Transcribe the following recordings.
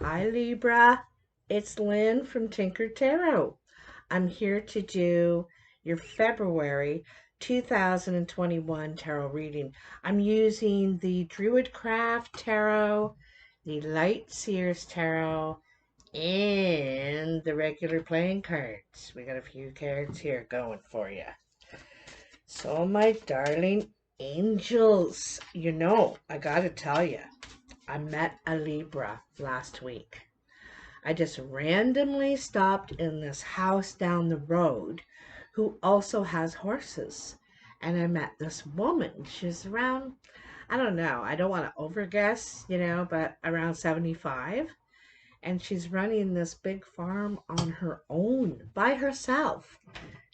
Hi Libra, it's Lynn from Tinker Tarot. I'm here to do your February 2021 tarot reading. I'm using the Druidcraft Tarot, the Light Seers Tarot, and the regular playing cards. We got a few cards here going for you. So my darling angels, I gotta tell you, I met a Libra last week. I just randomly stopped in this house down the road who also has horses. And I met this woman. She's around, I don't know, I don't want to overguess, but around 75. And she's running this big farm on her own by herself.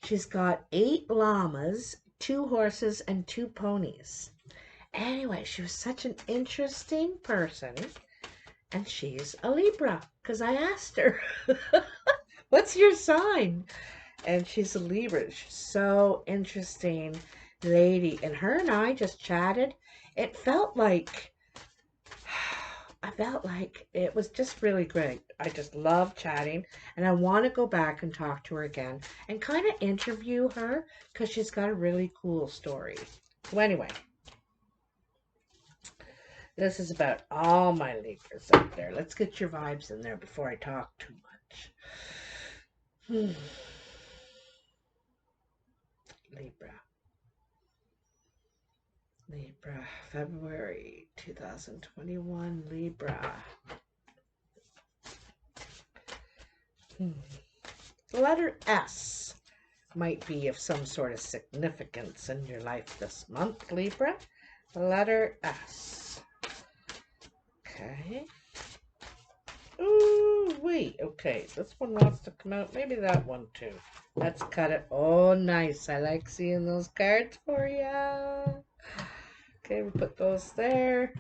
She's got 8 llamas, 2 horses, and 2 ponies. Anyway, she was such an interesting person. And she's a Libra because I asked her, what's your sign? And she's a Libra. She's so interesting lady. And her and I just chatted. It felt like, I felt like it was just really great. I just love chatting. And I want to go back and talk to her again and kind of interview her because she's got a really cool story. So anyway, this is about all my Libras out there. Let's get your vibes in there before I talk too much. Libra. Libra, February 2021, Libra. The letter S might be of some sort of significance in your life this month, Libra. The letter S. Okay. Ooh, wait. Okay, this one wants to come out. Maybe that one too. Let's cut it. Oh, nice. I like seeing those cards for you. Okay, we put those there,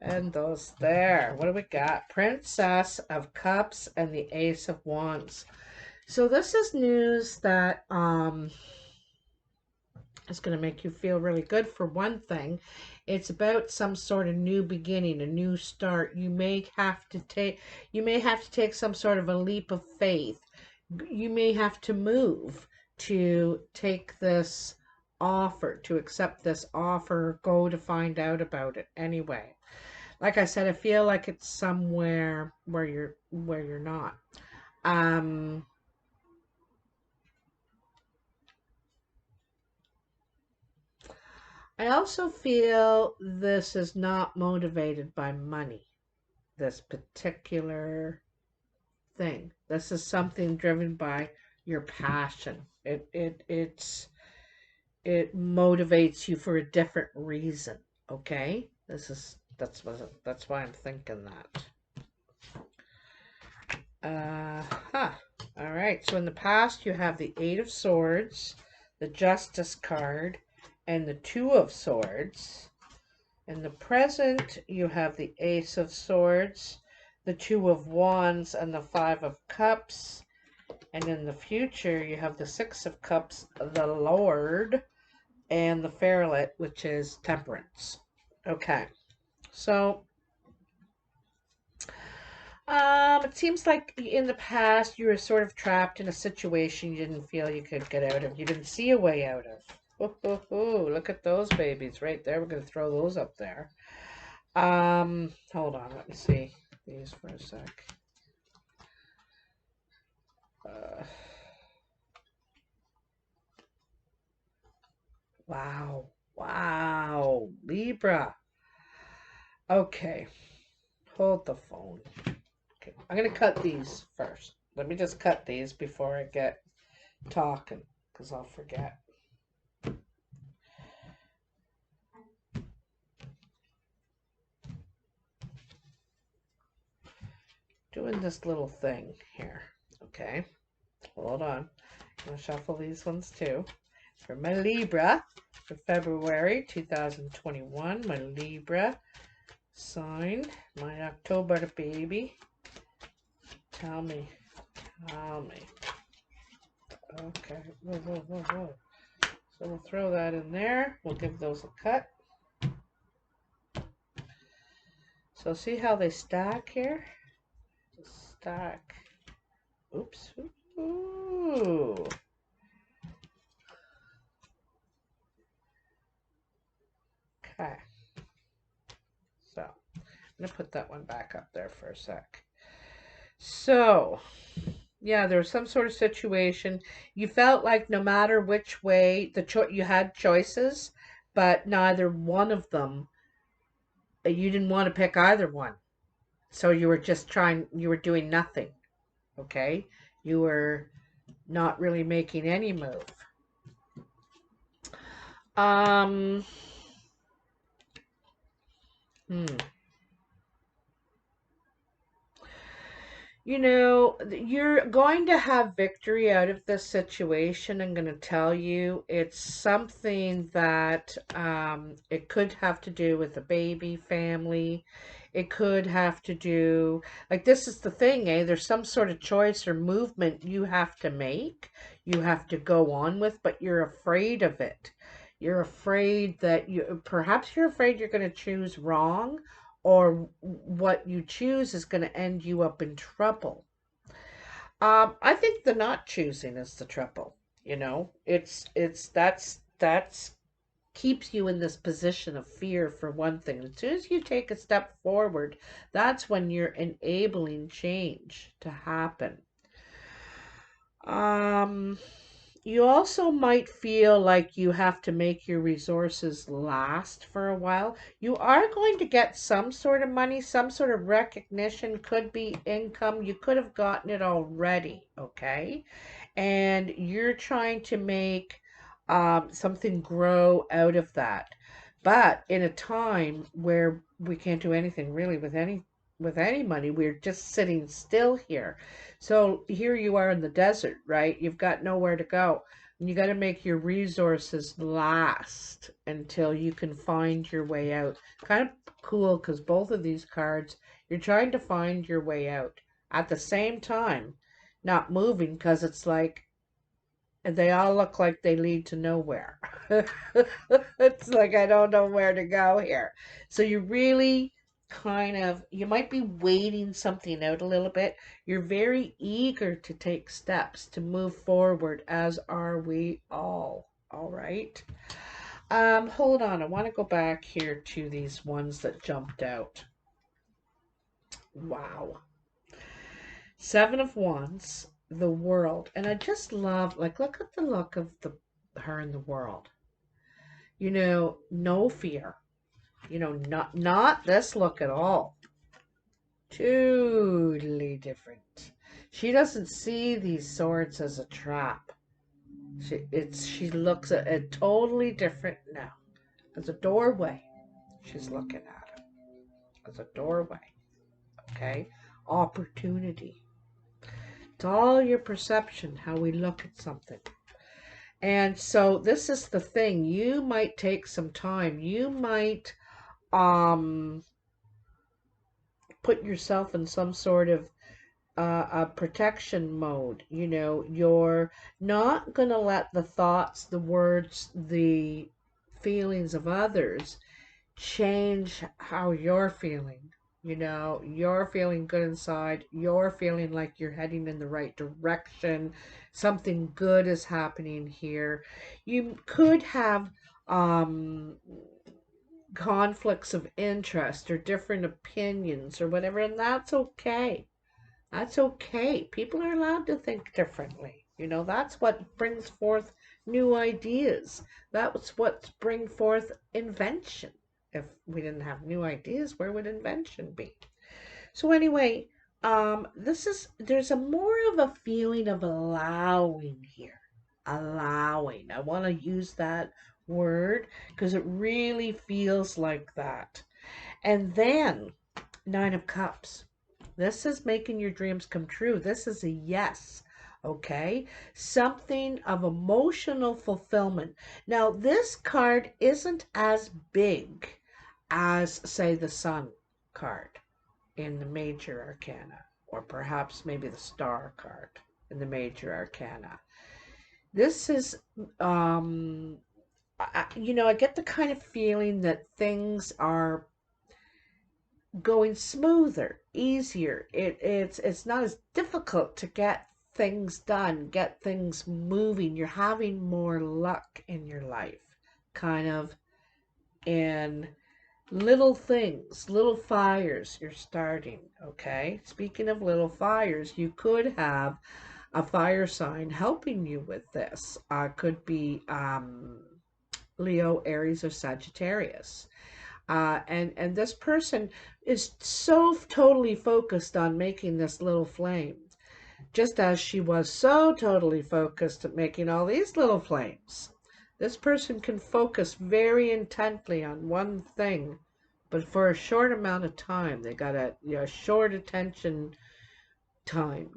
and those there. What do we got? Princess of Cups and the Ace of Wands. So this is news that is going to make you feel really good. For one thing, it's about some sort of new beginning, a new start. You may have to take some sort of a leap of faith. You may have to move to take this offer, to accept this offer, go to find out about it. Anyway, like I said, I feel like it's somewhere where you're not. Um I also feel this is not motivated by money, this particular thing. This is something driven by your passion. It motivates you for a different reason. Okay? That's why I'm thinking that. Huh. All right. So in the past, you have the Eight of Swords, the Justice card, and the Two of Swords. In the present, you have the Ace of Swords, the Two of Wands, and the Five of Cups. And in the future, you have the Six of Cups, the Lord, and the Ferret, which is Temperance. Okay. So it seems like in the past you were sort of trapped in a situation you didn't feel you could get out of. You didn't see a way out of. Oh, look at those babies right there. We're going to throw those up there. Hold on. Let me see these for a sec. Wow. Wow. Libra. Okay. Hold the phone. Okay. I'm going to cut these first. Let me just cut these before I get talking, because I'll forget. Doing this little thing here. Okay. Hold on. I'm going to shuffle these ones too. For my Libra, for February 2021, my Libra sign, my October baby. Tell me. Okay. Whoa. So we'll throw that in there. We'll give those a cut. So see how they stack here? Stack. Oops. Ooh. Okay. So I'm going to put that one back up there for a sec. So, yeah, there was some sort of situation. You felt like no matter which way you had choices, but neither one of them, you didn't want to pick either one. So you were just you were doing nothing. Okay? You were not really making any move. Um, hmm. You know, you're going to have victory out of this situation. I'm going to tell you, it's something that it could have to do with a baby family. It could have to do, like, this is the thing, eh? There's some sort of choice or movement you have to make, you have to go on with, but you're afraid of it. You're afraid that perhaps you're afraid you're going to choose wrong, or what you choose is going to end you up in trouble. I think the not choosing is the trouble. You know, that's keeps you in this position of fear for one thing. As soon as you take a step forward, that's when you're enabling change to happen. Um, You also might feel like you have to make your resources last for a while. You are going to get some sort of money, some sort of recognition, could be income. You could have gotten it already, okay? And you're trying to make something grow out of that. But in a time where we can't do anything really with any money, we're just sitting still here. So here you are in the desert, right? You've got nowhere to go. And you got to make your resources last until you can find your way out. Kind of cool because both of these cards, you're trying to find your way out at the same time, not moving because it's like they all look like they lead to nowhere. It's like I don't know where to go here. So you really you might be waiting something out a little bit. You're very eager to take steps to move forward, as are we all. All right. Hold on. I want to go back here to these ones that jumped out. Wow. Seven of Wands, the World. And I just love, like, look at the look of her in the world. You know, no fear. You know, not this look at all. Totally different. She doesn't see these swords as a trap. She looks at it totally different now. As a doorway. She's looking at it. As a doorway. Okay? Opportunity. It's all your perception, how we look at something. And so this is the thing. You might take some time. You might put yourself in some sort of a protection mode. You know, you're not going to let the thoughts, the words, the feelings of others change how you're feeling. You know, you're feeling good inside. You're feeling like you're heading in the right direction. Something good is happening here. You could have conflicts of interest or different opinions or whatever, and that's okay. That's okay. People are allowed to think differently. You know, that's what brings forth new ideas. That's what brings forth invention. If we didn't have new ideas, where would invention be? So anyway, there's a more of a feeling of allowing here. Allowing. I want to use that word because it really feels like that. And then Nine of Cups. This is making your dreams come true. This is a yes. Okay? Something of emotional fulfillment. Now, this card isn't as big as, say, the Sun card in the major arcana, or perhaps maybe the Star card in the major arcana. This is, you know, I get the kind of feeling that things are going smoother, easier. It's not as difficult to get things done, get things moving. You're having more luck in your life, kind of in little things, little fires you're starting, okay? Speaking of little fires, you could have a fire sign helping you with this. Could be Leo, Aries, or Sagittarius. And this person is so totally focused on making this little flame, just as she was so totally focused at making all these little flames. This person can focus very intently on one thing, but for a short amount of time. They got a short attention time,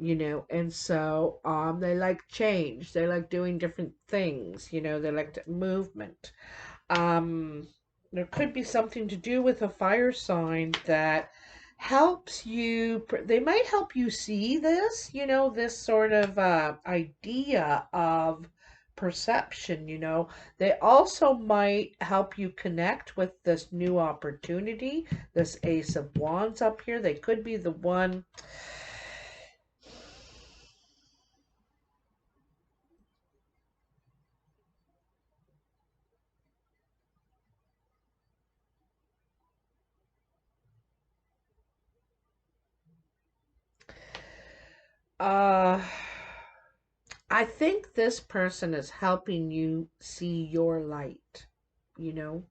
and so they like change. They like doing different things, they like movement. Um, there could be something to do with a fire sign that helps you. They might help you see this, this sort of idea of perception. They also might help you connect with this new opportunity, this Ace of Wands up here. They could be the one. uh I think this person is helping you see your light, you know,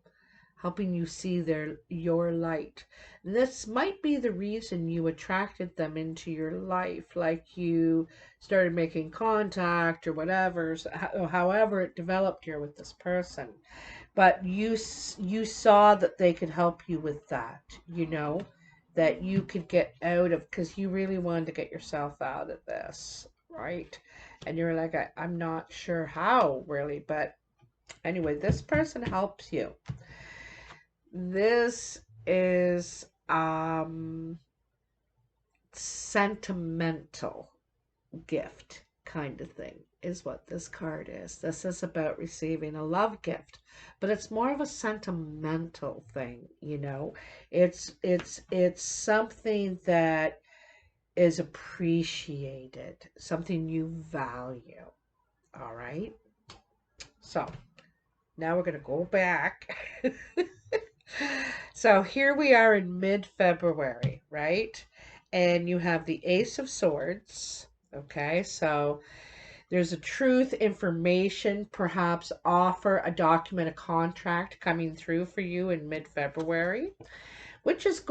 helping you see your light. And this might be the reason you attracted them into your life, like you started making contact or whatever, however it developed here with this person. But you saw that they could help you with that, that you could get out of, because you really wanted to get yourself out of this, right? And you're like, I'm not sure how really, but anyway, this person helps you. This is sentimental gift kind of thing is what this card is. This is about receiving a love gift, but it's more of a sentimental thing. It's something that is appreciated, something you value. All right. So now we're going to go back. So here we are in mid-February, right? And you have the Ace of Swords. Okay, so there's a truth, information, perhaps offer, a document, a contract coming through for you in mid-February, which is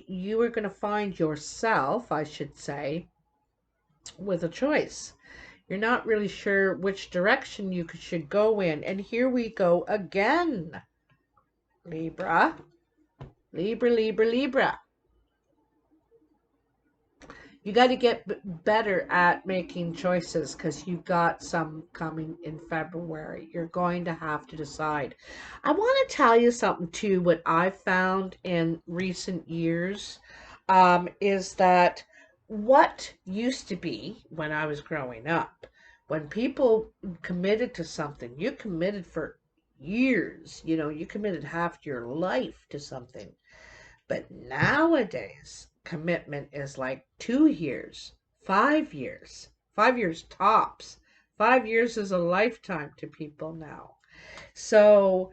you are going to find yourself, I should say, with a choice. You're not really sure which direction you should go in. And here we go again. Libra, Libra, Libra, Libra. You got to get better at making choices because you've got some coming in February. You're going to have to decide. I want to tell you something too. What I've found in recent years is that what used to be when I was growing up, when people committed to something, you committed for years. You committed half your life to something. But nowadays, commitment is like 2 years, 5 years, 5 years tops. 5 years is a lifetime to people now. So,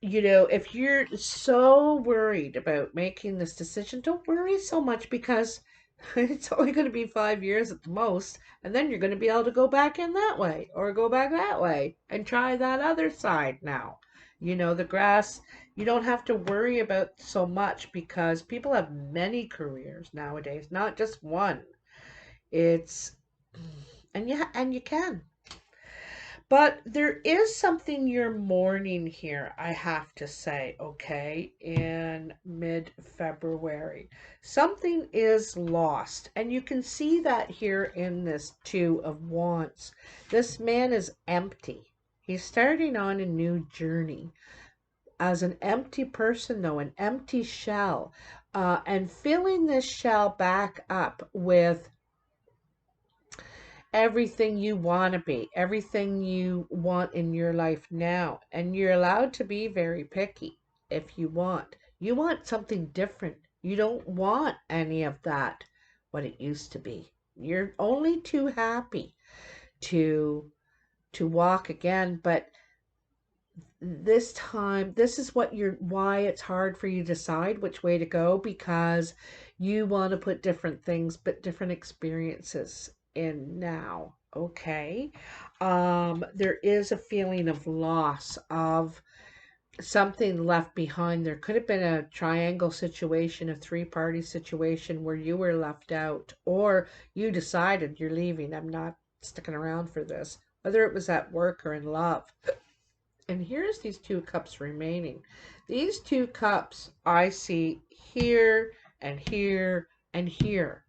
if you're so worried about making this decision, don't worry so much because it's only going to be 5 years at the most. And then you're going to be able to go back in that way or go back that way and try that other side now. The grass, you don't have to worry about so much because people have many careers nowadays, not just one. It's, and you can. But there is something you're mourning here, I have to say, okay, in mid-February. Something is lost, and you can see that here in this Two of Wands. This man is empty. He's starting on a new journey as an empty person, though, an empty shell, and filling this shell back up with everything you want to be, everything you want in your life now. And you're allowed to be very picky if you want. You want something different. You don't want any of that, what it used to be. You're only too happy to walk again, but this time, this is why it's hard for you to decide which way to go, because you want to put different things, but different experiences in now. Okay. There is a feeling of loss, of something left behind. There could have been a triangle situation, a three-party situation where you were left out, or you decided you're leaving. I'm not sticking around for this, whether it was at work or in love. And here's these 2 cups remaining. These 2 cups I see here and here and here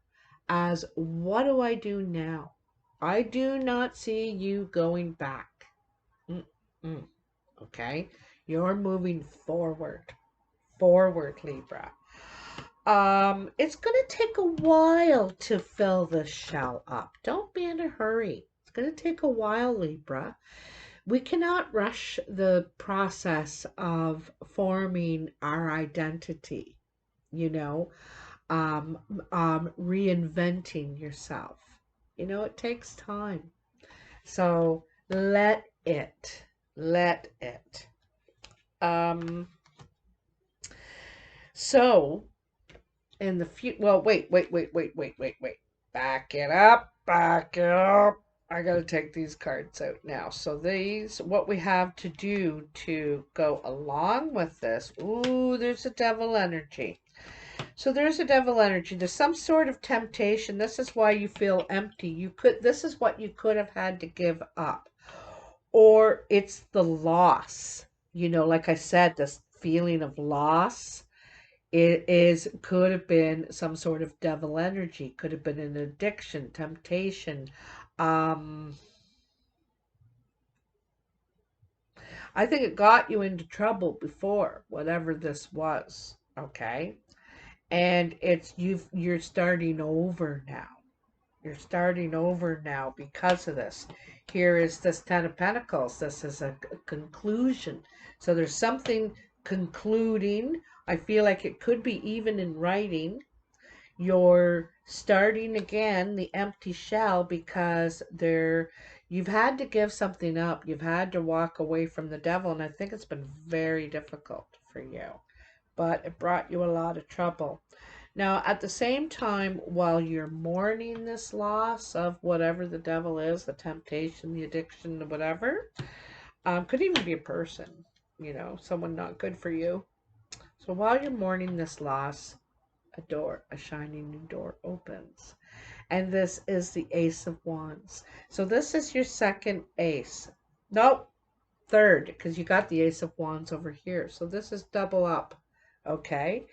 as, what do I do now? I do not see you going back. Mm-mm. Okay? You're moving forward. Forward, Libra. It's going to take a while to fill the shell up. Don't be in a hurry. It's going to take a while, Libra. We cannot rush the process of forming our identity, you know, reinventing yourself. It takes time. So let it. Let it. So in the future, well, wait. Back it up. Back it up. I gotta take these cards out now. So these, what we have to do to go along with this. Ooh, there's a devil energy. So there's a devil energy. There's some sort of temptation. This is why you feel empty. This is what you could have had to give up. Or it's the loss. Like I said, this feeling of loss. Could have been some sort of devil energy, could have been an addiction, temptation. I think it got you into trouble before, whatever this was, okay? And you're starting over now. You're starting over now because of this. Here is this Ten of Pentacles. This is a conclusion. So there's something concluding. I feel like it could be even in writing. You're starting again, the empty shell, because you've had to give something up. You've had to walk away from the devil, and I think it's been very difficult for you. But it brought you a lot of trouble. Now, at the same time, while you're mourning this loss of whatever the devil is, the temptation, the addiction, whatever, could even be a person, someone not good for you. So while you're mourning this loss, a shining new door opens. And this is the Ace of Wands. So this is your second ace. Nope, third, because you got the Ace of Wands over here. So this is double up, okay?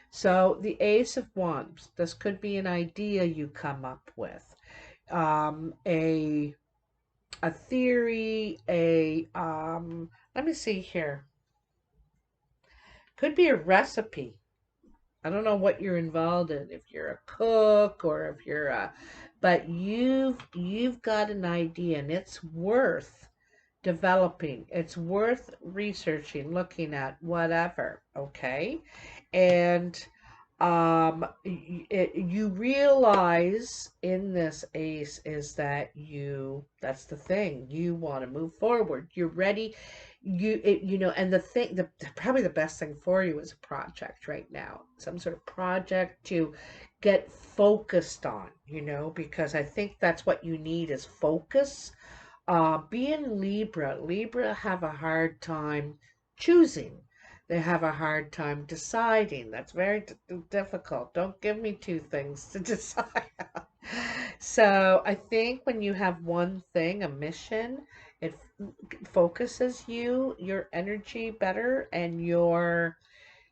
So the Ace of Wands, this could be an idea you come up with, a theory, let me see here. Could be a recipe. I don't know what you're involved in, if you're a cook or if you're but you've got an idea, and it's worth developing. It's worth researching, looking at, whatever, okay? And you realize in this ace is that that's the thing, you want to move forward, you're ready, and probably the best thing for you is a project right now, some sort of project to get focused on, because I think that's what you need, is focus. Being Libra have a hard time choosing. They have a hard time deciding. That's very difficult. Don't give me 2 things to decide. So I think when you have one thing, a mission, it focuses your energy better, and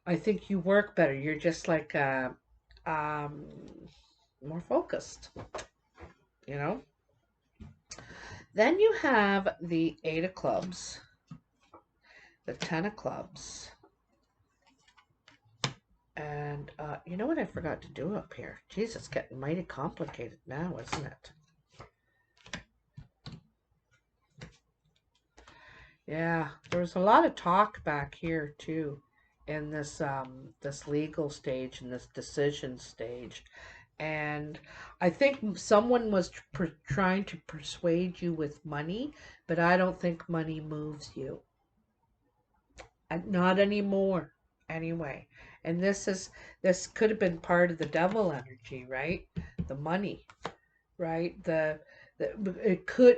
I think you work better. You're just like more focused, you know? Then you have the 8 of clubs, the 10 of clubs, and you know what I forgot to do up here? Jeez, it's getting mighty complicated now, isn't it? Yeah, there was a lot of talk back here too. in this legal stage, in this decision stage. And I think someone was trying to persuade you with money, but I don't think money moves you. Not anymore, anyway. And this could have been part of the devil energy, right? The money, right? The it could,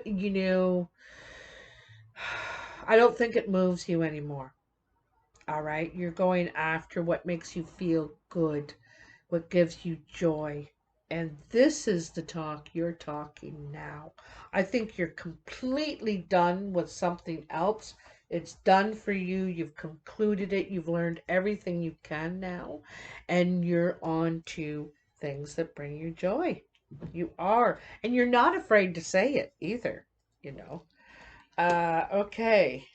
I don't think it moves you anymore. All right, you're going after what makes you feel good, what gives you joy. And this is the talk you're talking now. I think you're completely done with something else. It's done for you. You've concluded it. You've learned everything you can now. And you're on to things that bring you joy. You are. And you're not afraid to say it either. Okay.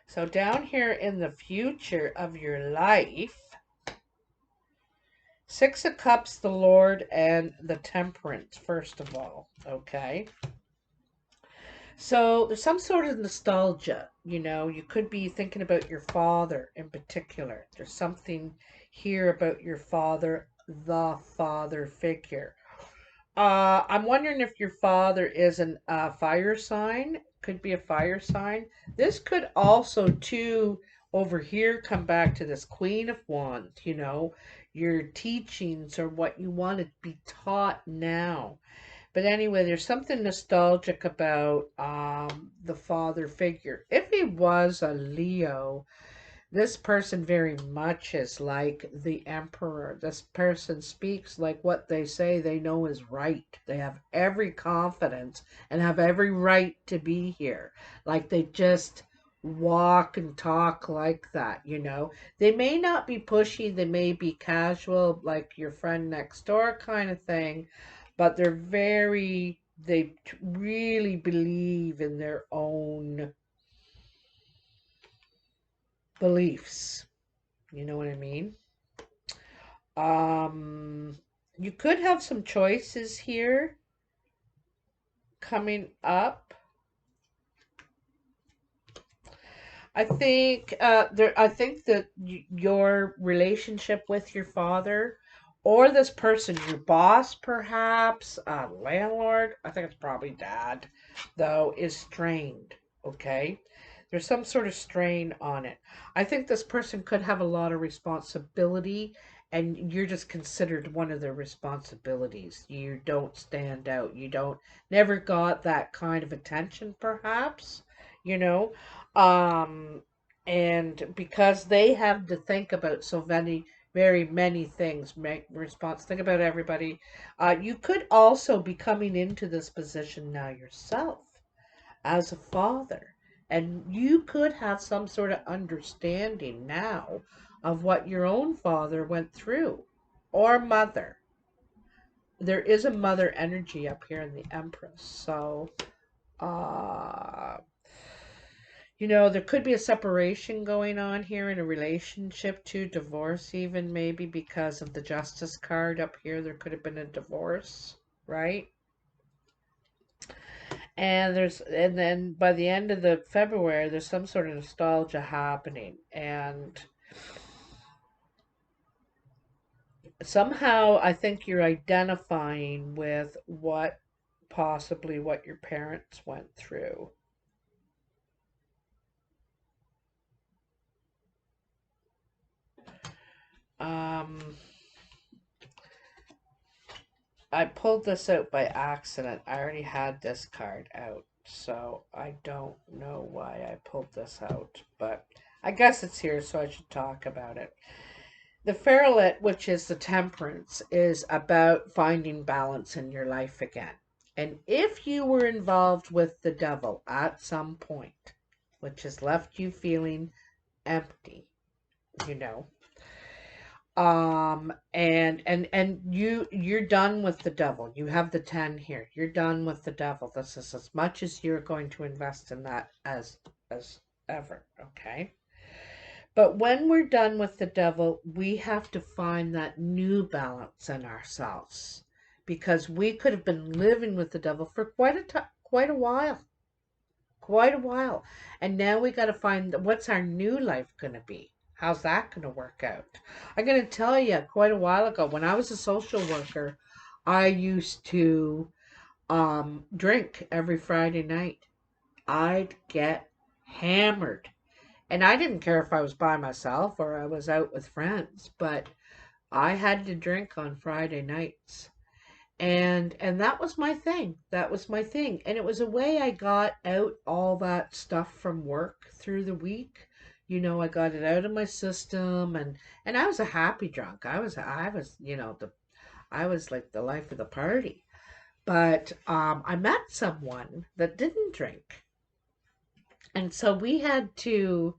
So down here in the future of your life, Six of Cups, the Lord, and the Temperance, first of all, okay? So there's some sort of nostalgia, you could be thinking about your father in particular. There's something here about your father, the father figure. I'm wondering if your father is a fire sign. Could be a fire sign. This could also, too, over here, come back to this Queen of Wands. Your teachings or what you want to be taught now. But anyway, there's something nostalgic about the father figure. If he was a Leo, this person very much is like the emperor. This person speaks like what they say they know is right. They have every confidence and have every right to be here. Like they just walk and talk like that. They may not be pushy, they may be casual, like your friend next door kind of thing, but they really believe in their own beliefs. You know what I mean? Um, you could have some choices here coming up. I think that your relationship with your father or this person, your boss perhaps, landlord, I think it's probably dad, though, is strained, okay? There's some sort of strain on it. I think this person could have a lot of responsibility and you're just considered one of their responsibilities. You don't stand out. You don't never got that kind of attention perhaps, you know? Um, and because they have to think about so many, very many things, make response, think about everybody. You could also be coming into this position now yourself as a father, and you could have some sort of understanding now of what your own father went through or mother. There is a mother energy up here in the Empress, so uh there could be a separation going on here in a relationship too, divorce even maybe because of the Justice card up here. There could have been a divorce, right? And then by the end of the February, there's some sort of nostalgia happening, and somehow I think you're identifying with possibly what your parents went through. Um, I pulled this out by accident. I already had this card out, so I don't know why I pulled this out, but I guess it's here, so I should talk about it. The Ferret, which is the Temperance, is about finding balance in your life again. And if you were involved with the devil at some point, which has left you feeling empty, you know, and you're done with the devil. You have the 10 here. You're done with the devil. This is as much as you're going to invest in that as ever, okay? But when we're done with the devil, we have to find that new balance in ourselves, because we could have been living with the devil for quite a while, quite a while. And now we got to find what's our new life going to be? How's that going to work out? I'm going to tell you, quite a while ago, when I was a social worker, I used to drink every Friday night. I'd get hammered. And I didn't care if I was by myself or I was out with friends, but I had to drink on Friday nights. And that was my thing. That was my thing. And it was a way I got out all that stuff from work through the week. You know, I got it out of my system, and I was a happy drunk. I was, I was like the life of the party. But I met someone that didn't drink. And so we had to,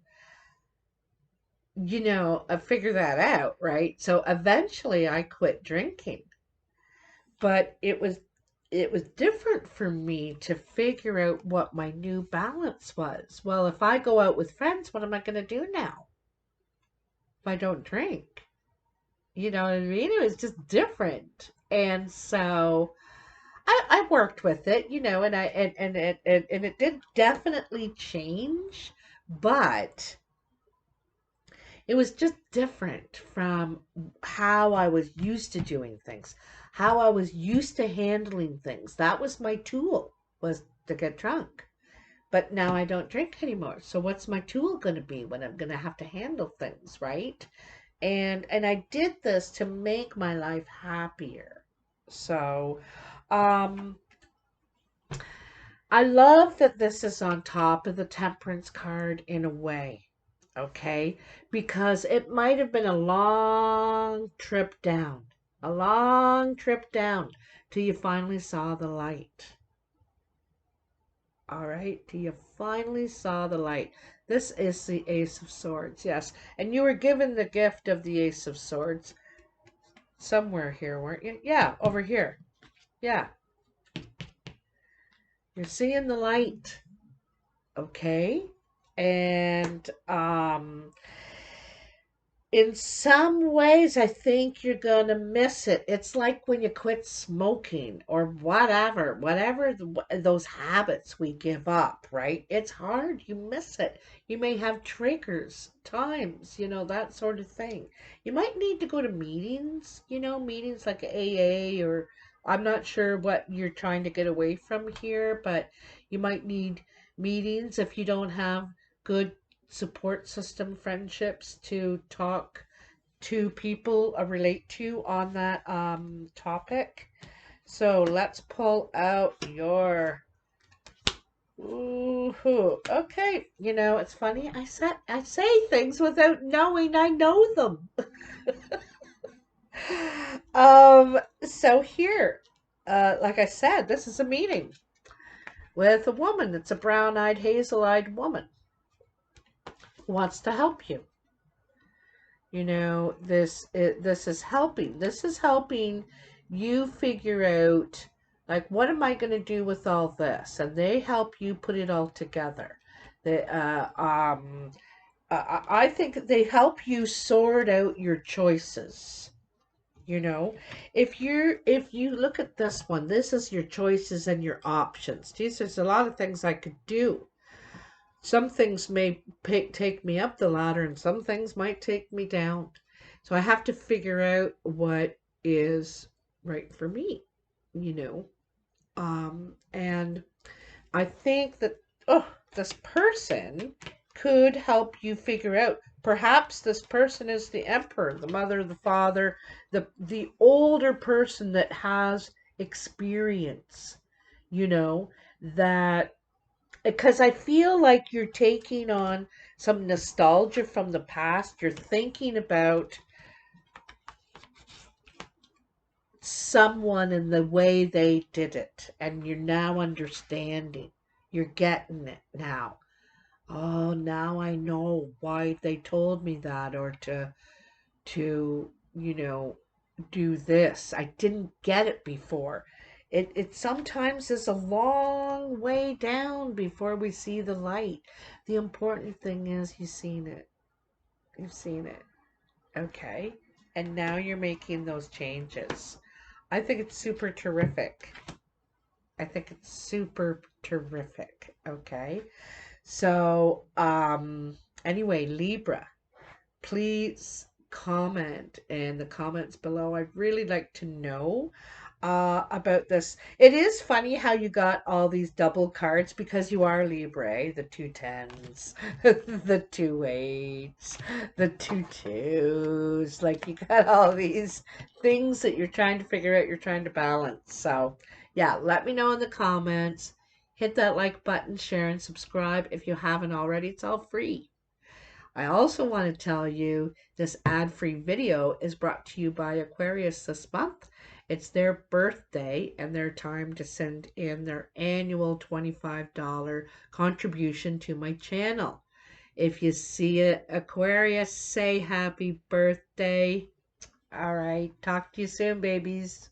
figure that out, right? So eventually I quit drinking. But it was different for me to figure out what my new balance was. Well, if I go out with friends, what am I going to do now if I don't drink? You know what I mean? It was just different. And so I worked with it, and it did definitely change, but it was just different from how I was used to doing things, how I was used to handling things. That was my tool, was to get drunk. But now I don't drink anymore. So what's my tool going to be when I'm going to have to handle things, right? And I did this to make my life happier. So, um I love that this is on top of the Temperance card in a way, okay? Because it might have been a long trip down till you finally saw the light. All right, till you finally saw the light. This is the Ace of Swords, yes. And you were given the gift of the Ace of Swords somewhere here, weren't you? Yeah, over here. Yeah, you're seeing the light, okay? And in some ways, I think you're going to miss it. It's like when you quit smoking or whatever those habits we give up, right? It's hard. You miss it. You may have triggers, times, that sort of thing. You might need to go to meetings, meetings like AA, or I'm not sure what you're trying to get away from here, but you might need meetings if you don't have good support system friendships to talk to people, relate to on that topic. So let's pull out your ooh. Okay, it's funny. I say things without knowing I know them. So here, like I said, this is a meeting with a woman. It's a brown-eyed, hazel-eyed woman who wants to help you. This is helping. This is helping you figure out, like, what am I going to do with all this? And they help you put it all together. They, I think they help you sort out your choices. If you look at this one, this is your choices and your options. Geez, there's a lot of things I could do. Some things may take me up the ladder and some things might take me down. So I have to figure out what is right for me, you know. And I think that, this person could help you figure out. Perhaps this person is the emperor, the mother, the father, the older person that has experience, that because I feel like you're taking on some nostalgia from the past. You're thinking about someone and the way they did it, and you're now understanding. You're getting it now. Oh, now I know why they told me that, or to do this. I didn't get it before. It sometimes is a long way down before we see the light. The important thing is you've seen it. You've seen it. Okay. And now you're making those changes. I think it's super terrific. I think it's super terrific. Okay. So, anyway, Libra. please comment in the comments below. I'd really like to know about this. It is funny how you got all these double cards because you are Libra, the two tens, the two eights, the two twos. Like you got all these things that you're trying to figure out, you're trying to balance. So, yeah, let me know in the comments. Hit that like button, share, and subscribe if you haven't already. It's all free. I also want to tell you this ad-free video is brought to you by Aquarius this month. It's their birthday and their time to send in their annual $25 contribution to my channel. If you see it, Aquarius, say happy birthday. All right, talk to you soon, babies.